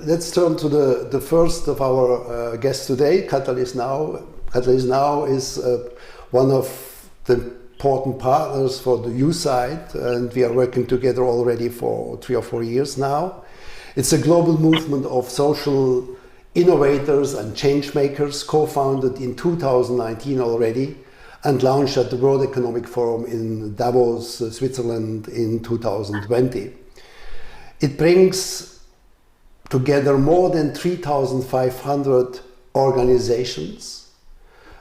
let's turn to the first of our guests today, Catalyst Now. Catalyst Now is one of the important partners for the youth side, and we are working together already for 3 or 4 years now. It's a global movement of social innovators and change makers, co-founded in 2019 already, and launched at the World Economic Forum in Davos, Switzerland in 2020. It brings together more than 3,500 organizations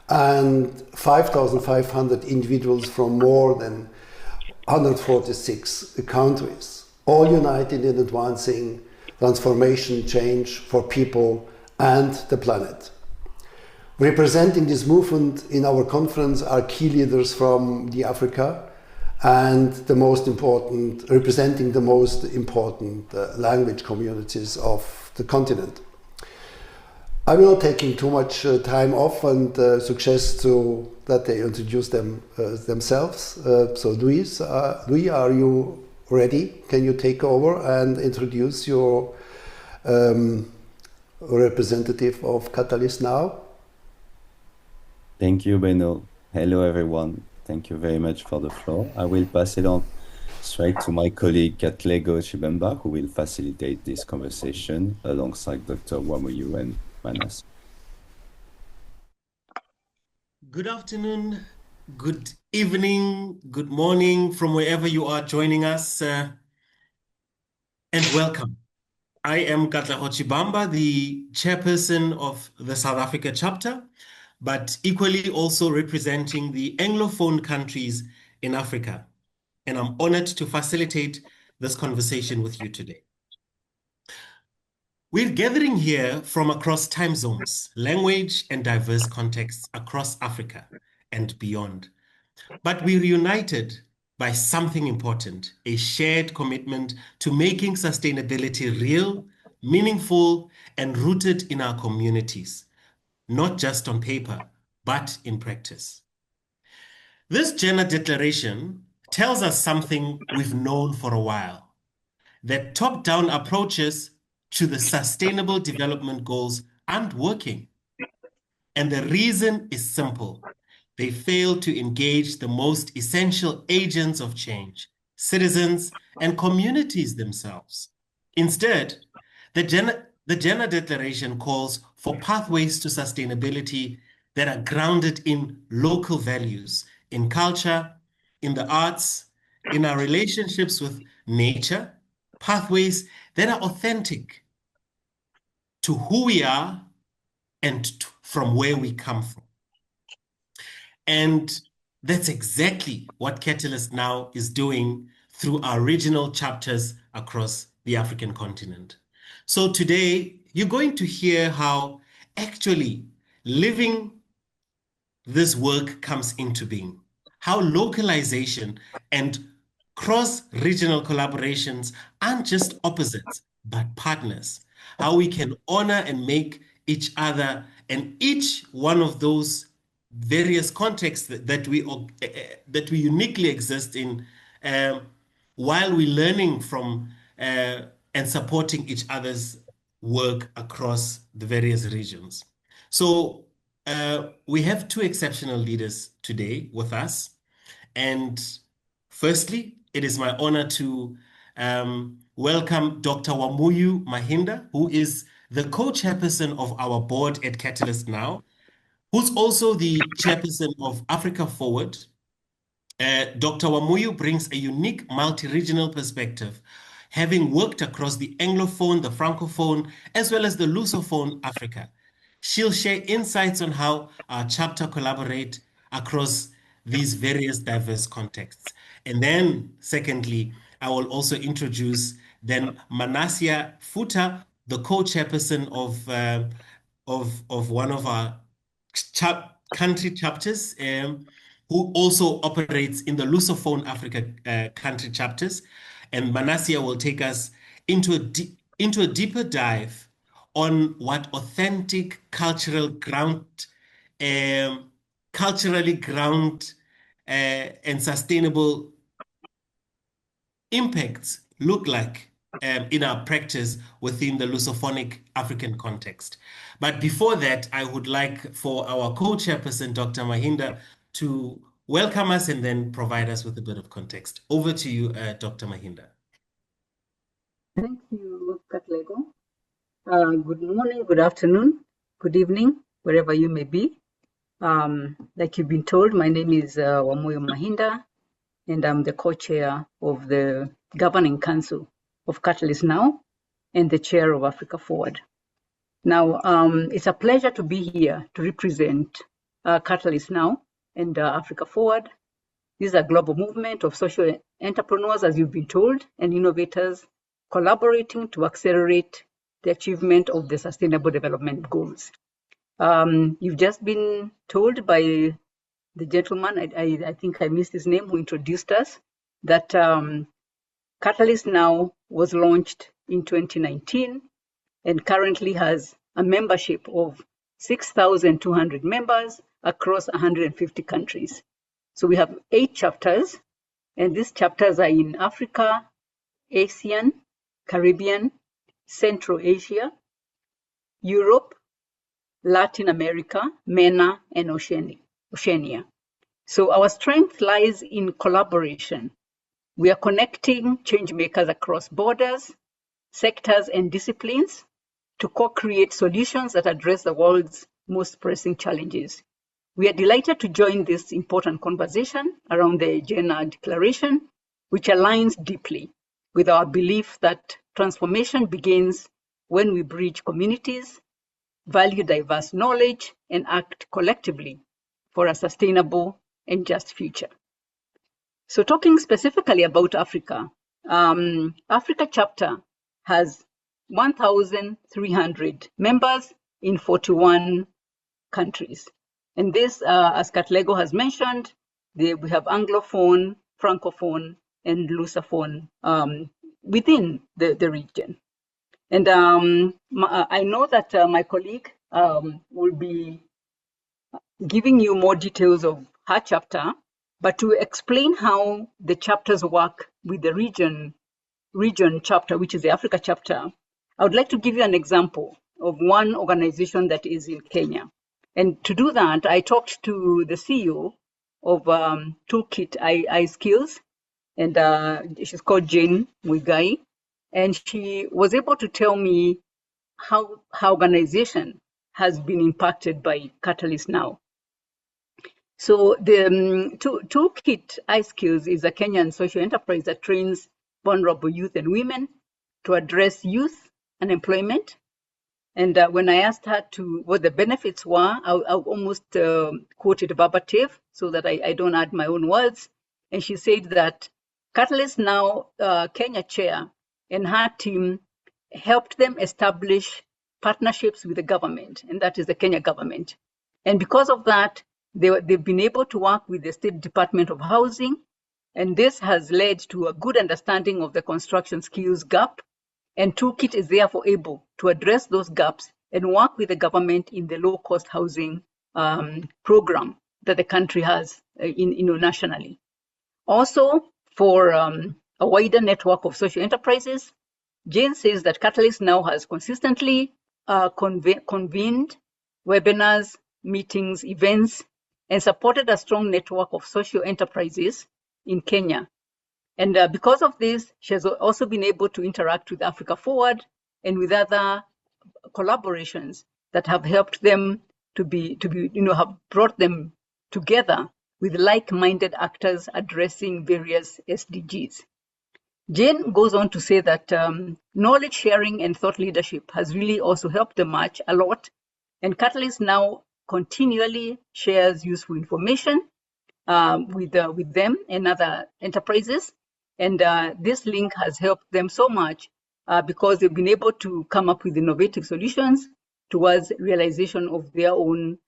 and 5,500 individuals from more than 146 countries, all united in advancing transformation change for people and the planet. Representing this movement in our conference are key leaders from the Africa and representing the most important language communities of the continent. I will not take too much time off and suggest that they introduce themselves. So Luis, are you ready? Can you take over and introduce your representative of Catalyst Now? Thank you, Beno. Hello, everyone. Thank you very much for the floor. I will pass it on straight to my colleague Katlego Chibamba, who will facilitate this conversation alongside Dr. Wamuyu and Manasia. Good afternoon, good evening, good morning from wherever you are joining us, and welcome. I am Katlego Chibamba, the chairperson of the South Africa chapter, but equally also representing the Anglophone countries in Africa. And I'm honored to facilitate this conversation with you today. We're gathering here from across time zones, language, and diverse contexts across Africa and beyond. But we're united by something important, a shared commitment to making sustainability real, meaningful, and rooted in our communities, not just on paper, but in practice. This gender declaration tells us something we've known for a while, that top-down approaches to the Sustainable Development Goals aren't working. And the reason is simple. They fail to engage the most essential agents of change, citizens and communities themselves. Instead, the Gender Declaration calls for pathways to sustainability that are grounded in local values, in culture, in the arts, in our relationships with nature, pathways that are authentic to who we are and from where we come from. And that's exactly what Catalyst Now is doing through our regional chapters across the African continent. So today, you're going to hear how actually living this work comes into being, how localization and cross-regional collaborations aren't just opposites, but partners, how we can honor and make each other and each one of those various contexts that we uniquely exist in while we're learning from and supporting each other's work across the various regions. So we have two exceptional leaders today with us. And firstly, it is my honor to welcome Dr. Wamuyu Mahinda, who is the co-chairperson of our board at Catalyst Now, who's also the chairperson of Africa Forward. Dr. Wamuyu brings a unique multi-regional perspective, having worked across the Anglophone, the Francophone, as well as the Lusophone Africa. She'll share insights on how our chapter collaborate across these various diverse contexts. And then, secondly, I will also introduce then Manasia Futa, the co-chairperson of one of our country chapters, who also operates in the Lusophone Africa country chapters. And Manasia will take us into a deeper dive on what authentic culturally ground and sustainable impacts look like in our practice within the Lusophonic African context. But before that, I would like for our co-chairperson, Dr. Mahinda, to welcome us and then provide us with a bit of context. Over to you, Dr. Mahinda. Thank you, Katlego. Good morning, good afternoon, good evening, wherever you may be. Like you've been told, my name is Wamuyu Mahinda, and I'm the co-chair of the Governing Council of Catalyst Now and the chair of Africa Forward. Now, it's a pleasure to be here to represent Catalyst Now and Africa Forward. This is a global movement of social entrepreneurs, as you've been told, and innovators collaborating to accelerate the achievement of the Sustainable Development Goals. You've just been told by the gentleman, I think I missed his name, who introduced us, that Catalyst Now was launched in 2019 and currently has a membership of 6,200 members across 150 countries. So we have 8 chapters, and these chapters are in Africa, ASEAN, Caribbean, Central Asia, Europe, Latin America, MENA, and Oceania. So our strength lies in collaboration. We are connecting change makers across borders, sectors, and disciplines to co-create solutions that address the world's most pressing challenges. We are delighted to join this important conversation around the Gender Declaration, which aligns deeply with our belief that transformation begins when we bridge communities, value diverse knowledge, and act collectively for a sustainable and just future. So talking specifically about Africa, Africa chapter has 1,300 members in 41 countries. And this, as Katlego has mentioned, we have Anglophone, Francophone, and Lusophone within the region. And I know that my colleague will be giving you more details of her chapter, but to explain how the chapters work with the region chapter, which is the Africa chapter, I would like to give you an example of one organization that is in Kenya. And to do that, I talked to the CEO of Toolkit iSkills, and she's called Jane Muigai, and she was able to tell me how her organization has been impacted by Catalyst Now. So the Toolkit iSkills is a Kenyan social enterprise that trains vulnerable youth and women to address youth unemployment. And when I asked her what the benefits were, I almost quoted verbatim so that I don't add my own words. And she said that Catalyst Now Kenya chair and her team helped them establish partnerships with the government, and that is the Kenya government. And because of that, they've been able to work with the State Department of Housing, and this has led to a good understanding of the construction skills gap. And Toolkit is therefore able to address those gaps and work with the government in the low-cost housing program that the country has nationally. Also, for a wider network of social enterprises, Jane says that Catalyst Now has consistently convened webinars, meetings, events, and supported a strong network of social enterprises in Kenya. And because of this, she has also been able to interact with Africa Forward and with other collaborations that have helped them have brought them together with like-minded actors addressing various SDGs. Jane goes on to say that knowledge sharing and thought leadership has really also helped them much a lot. And Catalyst Now continually shares useful information with them and other enterprises. And this link has helped them so much because they've been able to come up with innovative solutions towards realization of their own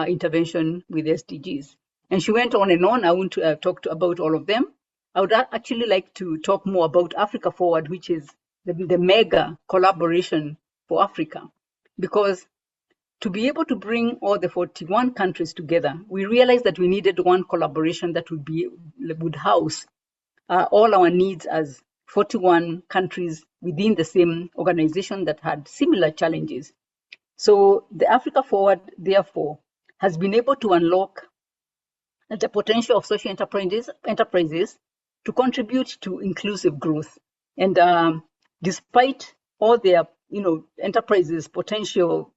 intervention with SDGs. And she went on and on. I won't talk about all of them. I would actually like to talk more about Africa Forward, which is the mega collaboration for Africa. Because to be able to bring all the 41 countries together, we realized that we needed one collaboration that would house all our needs as 41 countries within the same organization that had similar challenges. So the Africa Forward, therefore, has been able to unlock the potential of social enterprises to contribute to inclusive growth. And despite all their, enterprises' potential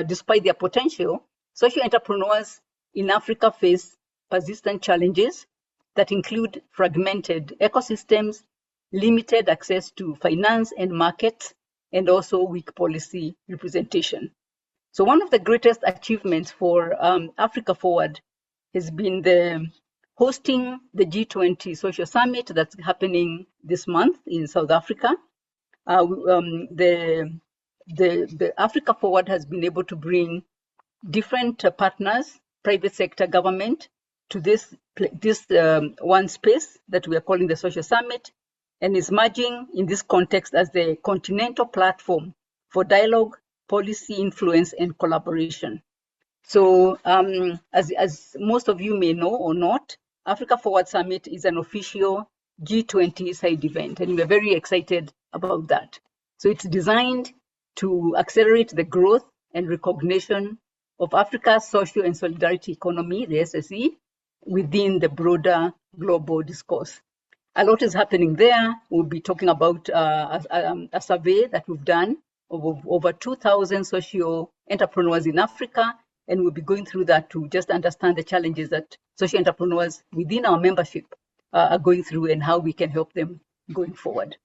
despite their potential, social entrepreneurs in Africa face persistent challenges that include fragmented ecosystems, limited access to finance and markets, and also weak policy representation. So one of the greatest achievements for Africa Forward has been the hosting the G20 Social Summit that's happening this month in South Africa. The Africa Forward has been able to bring different partners, private sector, government, to this one space that we are calling the Social Summit, and is merging in this context as the continental platform for dialogue, policy influence, and collaboration. So as most of you may know or not, Africa Forward Summit is an official G20 side event, and we're very excited about that. So it's designed to accelerate the growth and recognition of Africa's social and solidarity economy, the SSE, within the broader global discourse. A lot is happening there. We'll be talking about a survey that we've done of over 2,000 social entrepreneurs in Africa, and we'll be going through that to just understand the challenges that social entrepreneurs within our membership are going through and how we can help them going forward.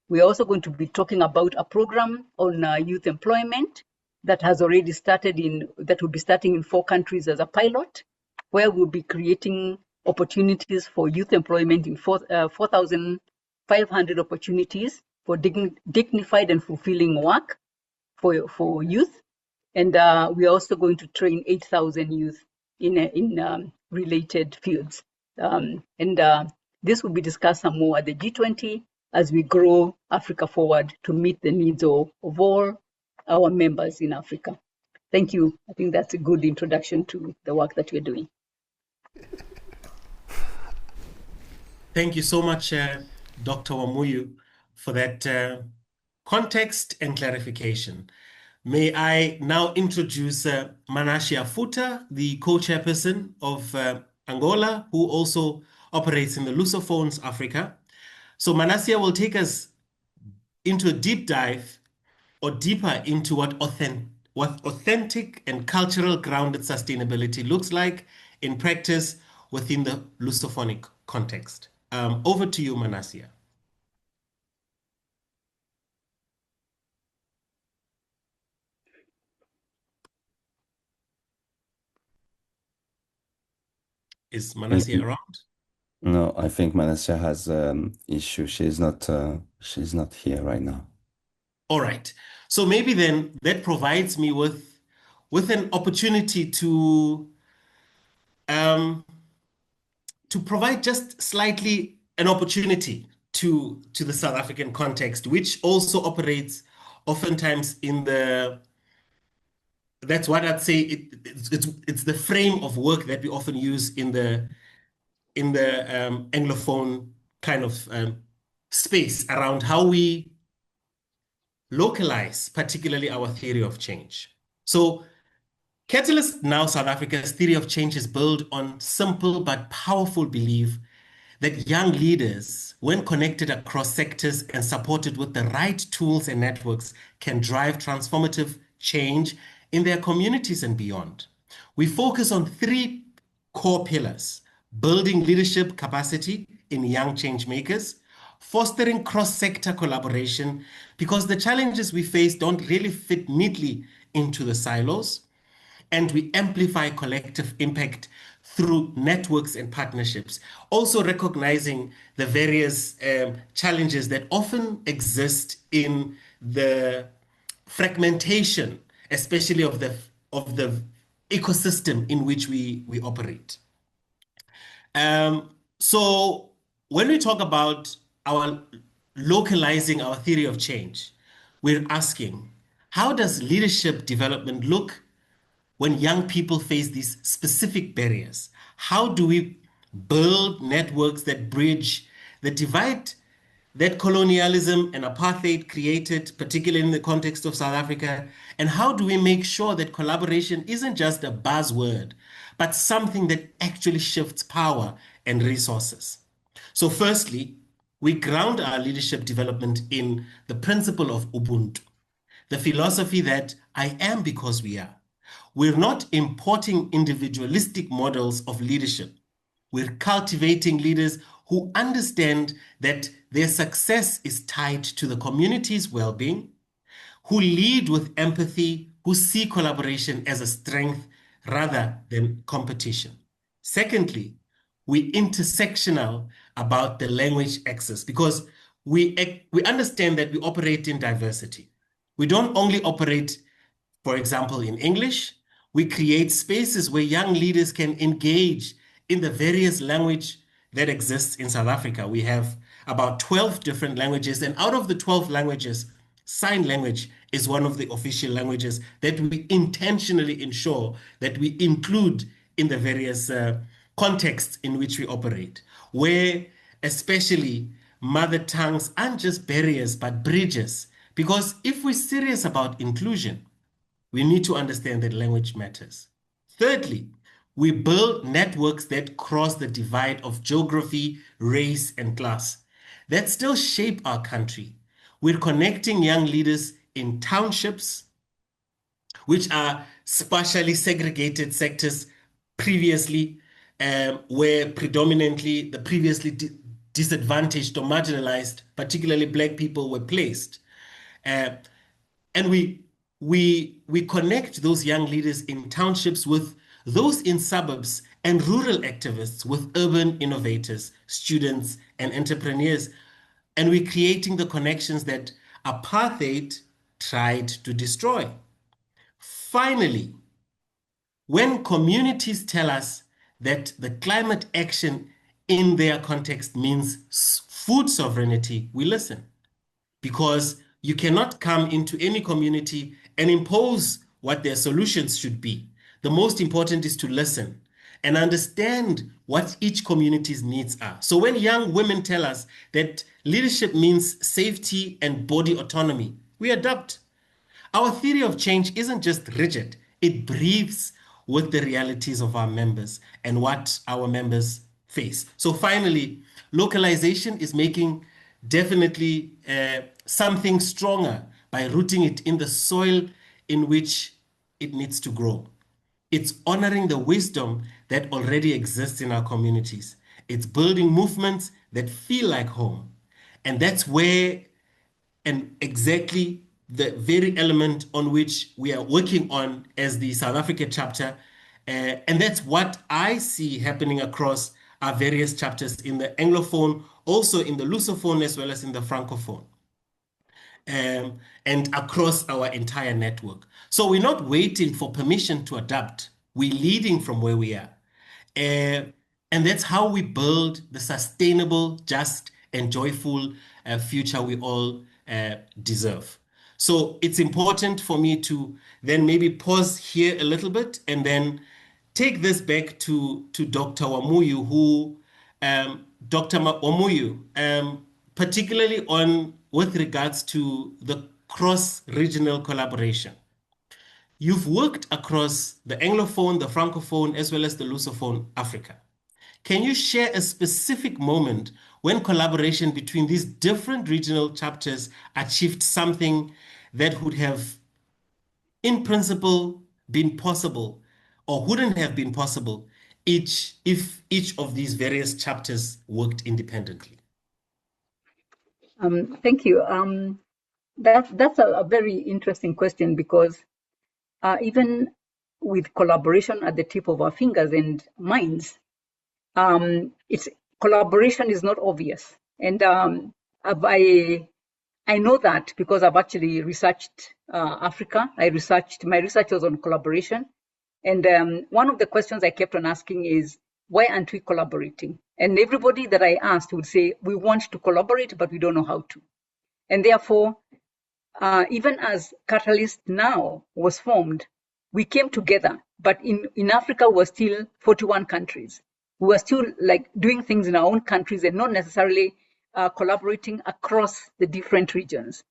We're also going to be talking about a program on youth employment that has already started that will be starting in 4 countries as a pilot, where we'll be creating opportunities for youth employment in 4,500 opportunities for dignified and fulfilling work for youth. And we're also going to train 8,000 youth in related fields. This will be discussed some more at the G20 as we grow Africa Forward to meet the needs of all our members in Africa. Thank you. I think that's a good introduction to the work that we're doing. Thank you so much, Dr. Wamuyu, for that context and clarification. May I now introduce Manasia Futa, the co-chairperson of Angola, who also operates in the Lusophones Africa. So Manasia will take us into a deep dive or deeper into what authentic and cultural grounded sustainability looks like in practice within the Lusophonic context. Over to you, Manasia. Is Manasia around? No, I think Manasia has issue. She's not here right now. All right. So maybe then that provides me with an opportunity to provide just slightly an opportunity to the South African context, which also operates oftentimes in that's what I'd say it's the frame of work that we often use in the Anglophone kind of space around how we localize, particularly our theory of change. So Catalyst Now South Africa's theory of change is built on simple but powerful belief that young leaders, when connected across sectors and supported with the right tools and networks, can drive transformative change in their communities and beyond. We focus on 3 core pillars: building leadership capacity in young change makers, fostering cross-sector collaboration, because the challenges we face don't really fit neatly into the silos, and we amplify collective impact through networks and partnerships, also recognizing the various challenges that often exist in the fragmentation, especially of the ecosystem in which we operate. So when we talk about our localizing our theory of change, we're asking, how does leadership development look when young people face these specific barriers? How do we build networks that bridge the divide that colonialism and apartheid created, particularly in the context of South Africa? And how do we make sure that collaboration isn't just a buzzword, but something that actually shifts power and resources? So firstly, we ground our leadership development in the principle of Ubuntu, the philosophy that I am because we are. We're not importing individualistic models of leadership. We're cultivating leaders who understand that their success is tied to the community's well-being, who lead with empathy, who see collaboration as a strength rather than competition. Secondly, we intersectional about the language access because we understand that we operate in diversity. We don't only operate, for example, in English. We create spaces where young leaders can engage in the various language that exists in South Africa. We have about 12 different languages, and out of the 12 languages, sign language is one of the official languages that we intentionally ensure that we include in the various contexts in which we operate, where especially mother tongues aren't just barriers, but bridges. Because if we're serious about inclusion, we need to understand that language matters. Thirdly, we build networks that cross the divide of geography, race, and class that still shape our country. We're connecting young leaders in townships, which are spatially segregated sectors previously, where predominantly the previously disadvantaged or marginalized, particularly Black people, were placed. And we connect those young leaders in townships with those in suburbs and rural activists with urban innovators, students, and entrepreneurs. And we're creating the connections that apartheid tried to destroy. Finally, when communities tell us that the climate action in their context means food sovereignty, we listen. Because you cannot come into any community and impose what their solutions should be. The most important is to listen and understand what each community's needs are. So when young women tell us that leadership means safety and body autonomy, we adapt. Our theory of change isn't just rigid, it breathes with the realities of our members and what our members face. So finally, localization is making definitely something stronger by rooting it in the soil in which it needs to grow. It's honoring the wisdom that already exists in our communities. It's building movements that feel like home. And that's where, and exactly the very element on which we are working on as the South Africa chapter. And that's what I see happening across our various chapters in the Anglophone, also in the Lusophone, as well as in the Francophone, and across our entire network. So we're not waiting for permission to adapt. We're leading from where we are. And that's how we build the sustainable, just, and joyful future we all deserve. So it's important for me to then maybe pause here a little bit and then take this back to Dr. Wamuyu, who, Dr. Wamuyu, particularly with regards to the cross-regional collaboration. You've worked across the Anglophone, the Francophone, as well as the Lusophone Africa. Can you share a specific moment when collaboration between these different regional chapters achieved something that would have, in principle, been possible or wouldn't have been possible if each of these various chapters worked independently? Thank you. That's a very interesting question because even with collaboration at the tip of our fingers and minds, it's collaboration is not obvious. And I know that because I've actually researched Africa. My research was on collaboration. And one of the questions I kept on asking is, why aren't we collaborating? And everybody that I asked would say, we want to collaborate, but we don't know how to. And therefore, even as Catalyst now was formed, we came together, but in Africa, we're still 41 countries. We were still like doing things in our own countries and not necessarily collaborating across the different regions.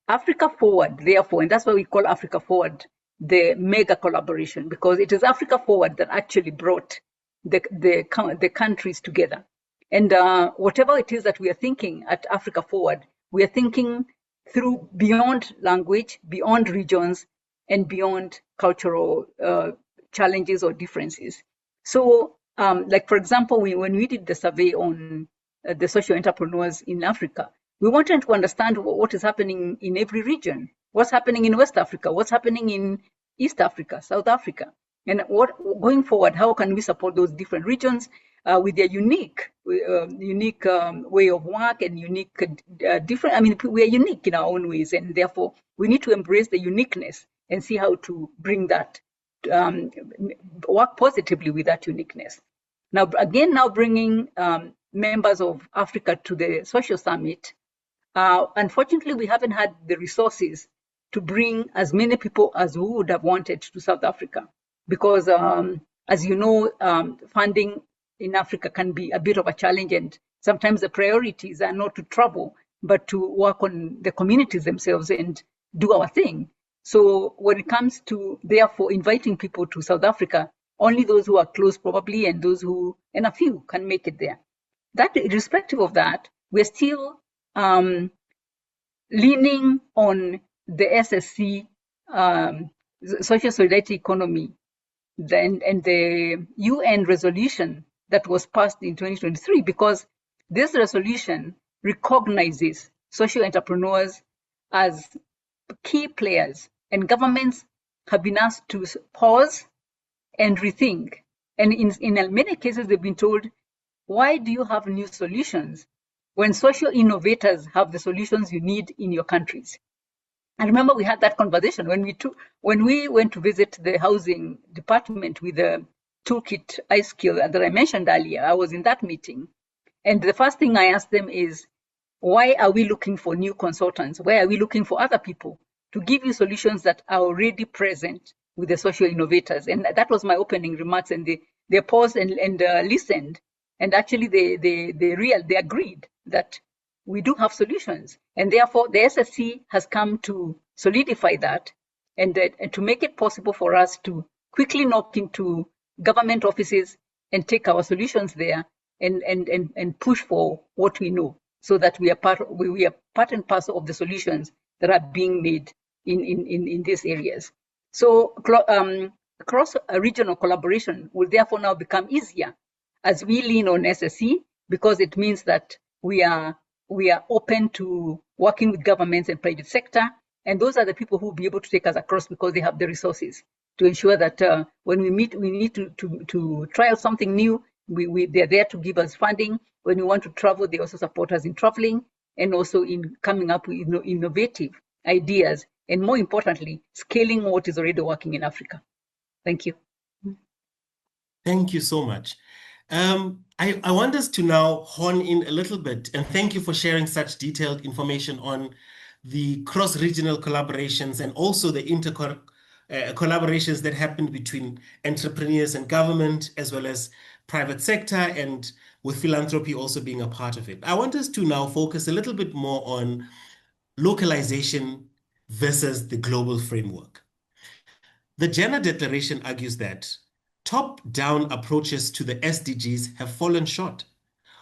Africa Forward, therefore, and that's why we call Africa Forward the mega collaboration, because it is Africa Forward that actually brought the countries together. And whatever it is that we are thinking at Africa Forward, we are thinking through beyond language, beyond regions, and beyond cultural challenges or differences. So, like for example, when we did the survey on the social entrepreneurs in Africa, we wanted to understand what is happening in every region. What's happening in West Africa? What's happening in East Africa, South Africa? And what going forward, how can we support those different regions with their unique way of work and unique different? I mean, we are unique in our own ways, and therefore we need to embrace the uniqueness and see how to bring that, work positively with that uniqueness. Now, again, now bringing members of Africa to the social summit. Unfortunately, we haven't had the resources to bring as many people as we would have wanted to South Africa, because as you know, funding in Africa can be a bit of a challenge, and sometimes the priorities are not to travel, but to work on the communities themselves and do our thing. So when it comes to, therefore, inviting people to South Africa, only those who are close probably, and those who, and a few can make it there. That, irrespective of that, we're still leaning on the SSC, social solidarity economy, and the UN resolution that was passed in 2023, because this resolution recognizes social entrepreneurs as key players, and governments have been asked to pause and rethink. And in many cases, they've been told, why do you have new solutions when social innovators have the solutions you need in your countries? I remember we had that conversation when we went to visit the housing department with the toolkit iSkill that I mentioned earlier. I was in that meeting, and the first thing I asked them is, why are we looking for new consultants? Why are we looking for other people to give you solutions that are already present with the social innovators? And that was my opening remarks, and they paused and listened, and actually they agreed that we do have solutions, and therefore the SSC has come to solidify that, and to make it possible for us to quickly knock into government offices and take our solutions there and push for what we know, so that we are part and parcel of the solutions that are being made in these areas. So cross-regional collaboration will therefore now become easier as we lean on SSC, because it means that we are open to working with governments and private sector, and those are the people who will be able to take us across, because they have the resources to ensure that when we meet, we need to try out something new. They're there to give us funding. When we want to travel, they also support us in traveling and also in coming up with innovative ideas, and more importantly, scaling what is already working in Africa. Thank you. Thank you so much. I want us to now hone in a little bit, and thank you for sharing such detailed information on the cross-regional collaborations and also the collaborations that happened between entrepreneurs and government, as well as private sector, and with philanthropy also being a part of it. I want us to now focus a little bit more on localization versus the global framework. The Gender Declaration argues that top-down approaches to the SDGs have fallen short.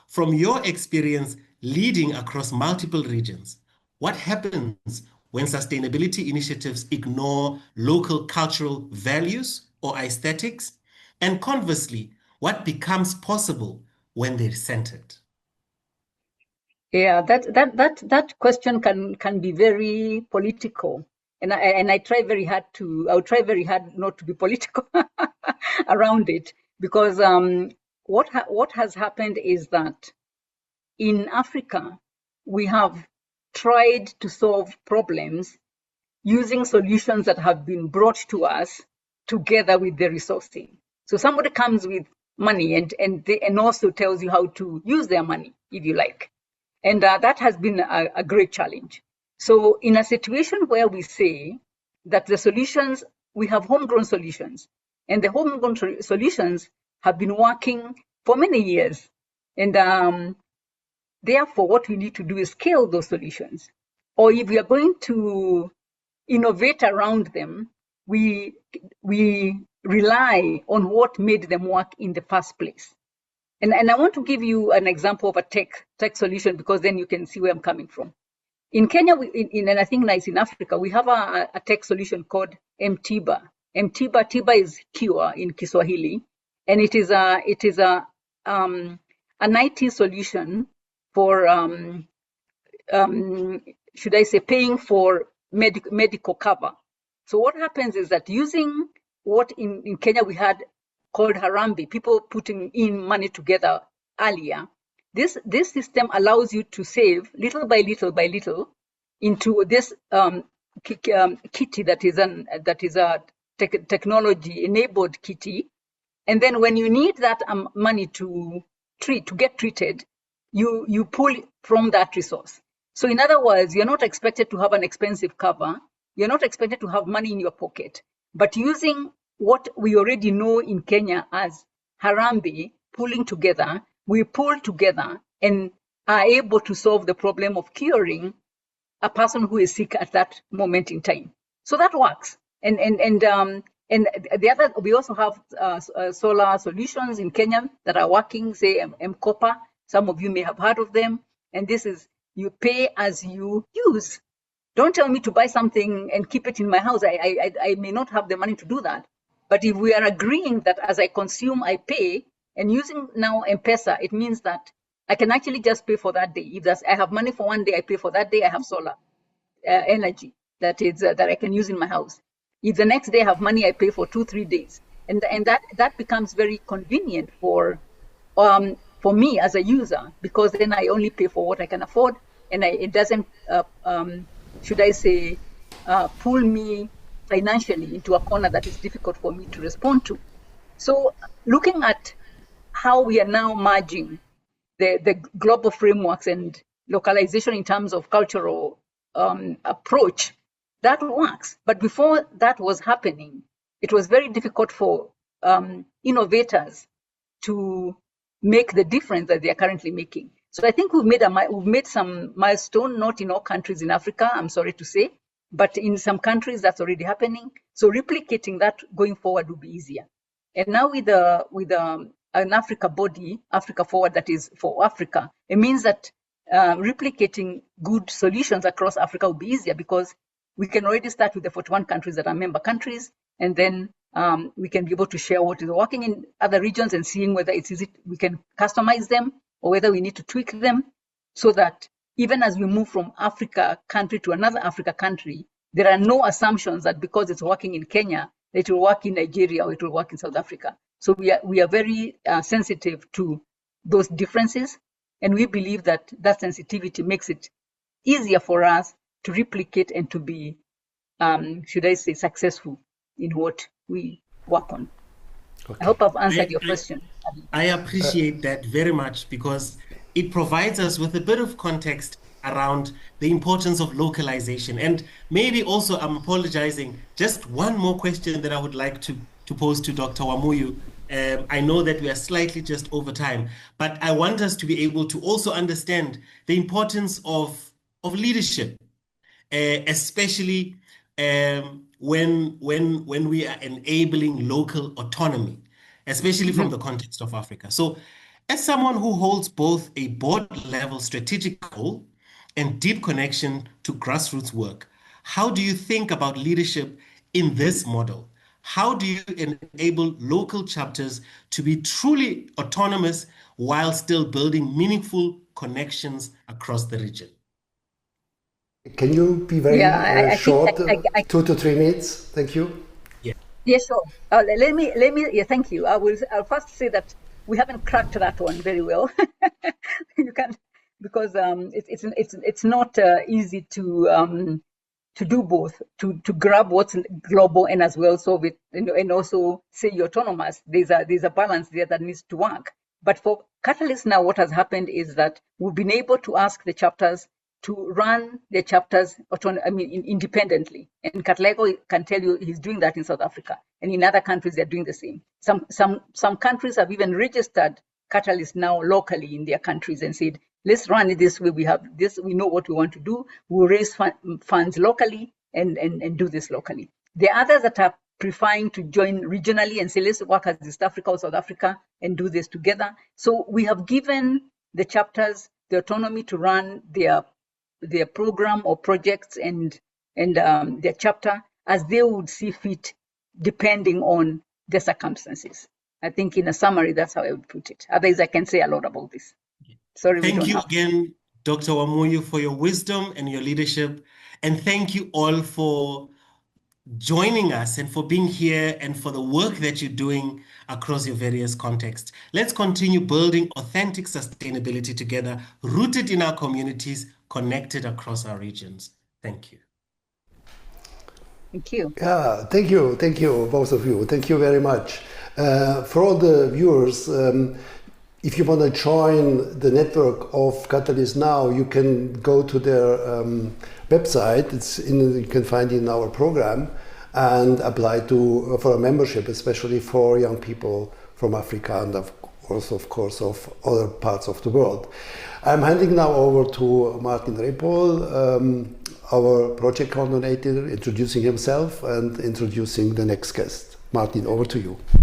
From your experience leading across multiple regions, what happens when sustainability initiatives ignore local cultural values or aesthetics? And conversely, what becomes possible when they're centered? Yeah, that question can be very political, and I try very hard I'll try very hard not to be political around it, because what has happened is that in Africa we have tried to solve problems using solutions that have been brought to us together with the resourcing. So somebody comes with money and also tells you how to use their money, if you like. And that has been a great challenge. So in a situation where we say that the solutions, we have homegrown solutions, and the homegrown solutions have been working for many years. And therefore, what we need to do is scale those solutions. Or if we are going to innovate around them, we rely on what made them work in the first place. And I want to give you an example of a tech solution, because then you can see where I'm coming from. In Kenya, and I think it's in Africa, we have a tech solution called Mtiba. Tiba is cure in Kiswahili, and it is an IT solution for should I say paying for medical cover. So what happens is that using what in Kenya we had called Harambee, people putting in money together earlier, this system allows you to save little by little into this kitty that is a technology enabled kitty, and then when you need that money to get treated, you pull from that resource. So in other words, you're not expected to have an expensive cover, you're not expected to have money in your pocket, but using what we already know in Kenya as Harambee, pulling together, we pull together and are able to solve the problem of curing a person who is sick at that moment in time. So that works. And the other, we also have solar solutions in Kenya that are working, say M-Copper. Some of you may have heard of them. And this is, you pay as you use. Don't tell me to buy something and keep it in my house. I may not have the money to do that. But if we are agreeing that as I consume, I pay, and using now M-Pesa, it means that I can actually just pay for that day. If I have money for one day, I pay for that day. I have solar energy that I can use in my house. If the next day I have money, I pay for 2-3 days, and that becomes very convenient for me as a user, because then I only pay for what I can afford, and it doesn't should I say pull me financially into a corner that is difficult for me to respond to. So looking at how we are now merging the global frameworks and localization in terms of cultural approach, that works. But before that was happening, it was very difficult for innovators to make the difference that they are currently making. So I think we've made some milestone, not in all countries in Africa, I'm sorry to say, but in some countries that's already happening. So replicating that going forward will be easier. And now with an Africa body, Africa Forward, that is for Africa, it means that replicating good solutions across Africa will be easier, because we can already start with the 41 countries that are member countries, and then we can be able to share what is working in other regions and seeing whether it's easy, we can customize them, or whether we need to tweak them, so that even as we move from Africa country to another Africa country, there are no assumptions that because it's working in Kenya, it will work in Nigeria or it will work in South Africa. So we are very sensitive to those differences, and we believe that sensitivity makes it easier for us to replicate and to be, should I say, successful in what we work on. Okay. I hope I've answered your question. I appreciate that very much, because it provides us with a bit of context around the importance of localization. And maybe also, I'm apologizing, just one more question that I would like to pose to Dr. Wamuyu. I know that we are slightly just over time, but I want us to be able to also understand the importance of leadership, especially when we are enabling local autonomy, especially from the context of Africa. So as someone who holds both a board-level strategic goal and deep connection to grassroots work, how do you think about leadership in this model? How do you enable local chapters to be truly autonomous while still building meaningful connections across the region? Can you be very short, 2 to 3 minutes? Thank you. Yeah, sure. Let me. Yeah, thank you. I'll first say that we haven't cracked that one very well. You can't, because it's not easy to do both, to grab what's global and as well solve it, and also say you're autonomous. There's a balance there that needs to work. But for Catalyst now, what has happened is that we've been able to ask the chapters to run their chapters independently. And Katlego can tell you he's doing that in South Africa, and in other countries they're doing the same. Some countries have even registered Catalyst now locally in their countries and said, let's run it this way. We have this, we know what we want to do. We'll raise funds locally and do this locally. The others that are preferring to join regionally and say, let's work as East Africa or South Africa and do this together. So we have given the chapters the autonomy to run their program or projects and their chapter as they would see fit, depending on the circumstances. I think in a summary, that's how I would put it. Otherwise, I can say a lot about this. Sorry. Thank you again, Dr. Wamuyu, for your wisdom and your leadership. And thank you all for joining us and for being here and for the work that you're doing across your various contexts. Let's continue building authentic sustainability together, rooted in our communities, connected across our regions. Thank you. Thank you. Yeah, thank you, both of you. Thank you very much. For all the viewers, if you want to join the network of Catalyst Now, you can go to their website. You can find it in our program and apply for a membership, especially for young people from Africa and also, of course, of other parts of the world. I'm handing now over to Martin Repol, our project coordinator, introducing himself and introducing the next guest. Martin, over to you.